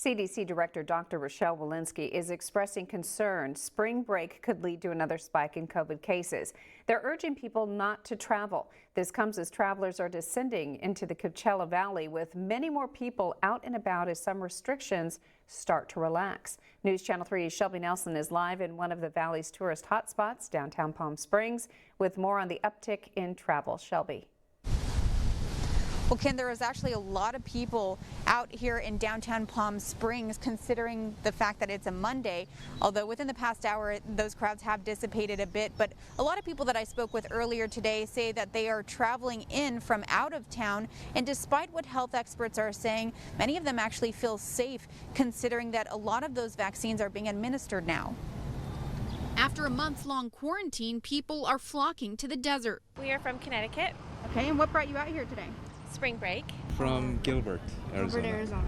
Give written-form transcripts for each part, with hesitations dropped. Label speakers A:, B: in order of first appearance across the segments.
A: CDC Director Dr. Rochelle Walensky is expressing concern spring break could lead to another spike in COVID cases. They're urging people not to travel. This comes as travelers are descending into the Coachella Valley with many more people out and about as some restrictions start to relax. News Channel 3's Shelby Nelson is live in one of the valley's tourist hotspots, downtown Palm Springs, with more on the uptick in travel. Shelby.
B: Well, Ken, there is actually a lot of people out here in downtown Palm Springs considering the fact that it's a Monday, although within the past hour those crowds have dissipated a bit. But a lot of people that I spoke with earlier today say that they are traveling in from out of town, and despite what health experts are saying, many of them actually feel safe considering that a lot of those vaccines are being administered now.
C: After a month-long quarantine, people are flocking to the desert.
D: We are from Connecticut.
B: Okay, and what brought you out here today?
D: Spring break.
E: From Gilbert, Arizona.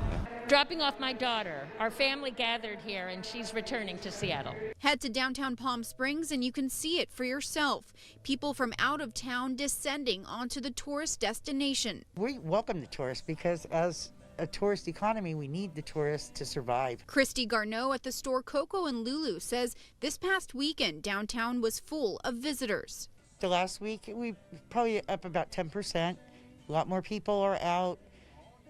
F: Dropping off my daughter. Our family gathered here and she's returning to Seattle.
C: Head to downtown Palm Springs and you can see it for yourself. People from out of town descending onto the tourist destination.
G: We welcome the tourists because as a tourist economy, we need the tourists to survive.
C: Christy Garneau at the store Coco and Lulu says this past weekend downtown was full of visitors.
G: The last week, we probably up about 10%. A lot more people are out.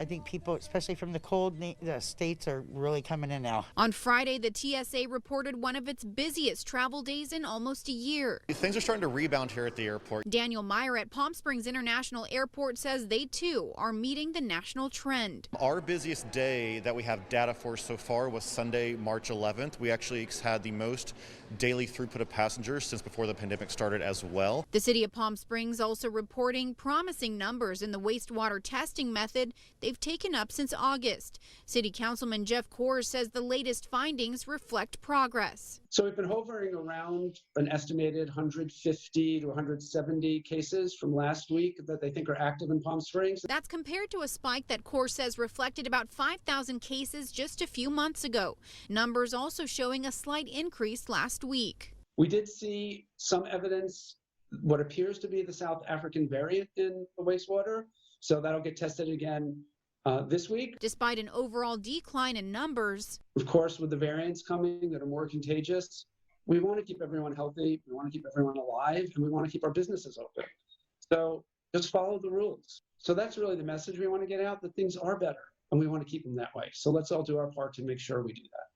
G: I think people, especially from the cold states, are really coming in now.
C: On Friday, the TSA reported one of its busiest travel days in almost a year.
H: Things are starting to rebound here at the airport.
C: Daniel Meyer at Palm Springs International Airport says they too are meeting the national trend.
H: Our busiest day that we have data for so far was Sunday, March 11th. We actually had the most daily throughput of passengers since before the pandemic started as well.
C: The city of Palm Springs also reporting promising numbers in the wastewater testing method they've taken up since August. City Councilman Jeff Kors says the latest findings reflect progress.
I: So we've been hovering around an estimated 150 to 170 cases from last week that they think are active in Palm Springs.
C: That's compared to a spike that Kors says reflected about 5,000 cases just a few months ago. Numbers also showing a slight increase last week.
I: We did see some evidence, what appears to be the South African variant in the wastewater. So that'll get tested again this week.
C: Despite an overall decline in numbers,
I: of course, with the variants coming that are more contagious, we want to keep everyone healthy, we want to keep everyone alive, and we want to keep our businesses open. So just follow the rules. So that's really the message we want to get out, that things are better, and we want to keep them that way. So let's all do our part to make sure we do that.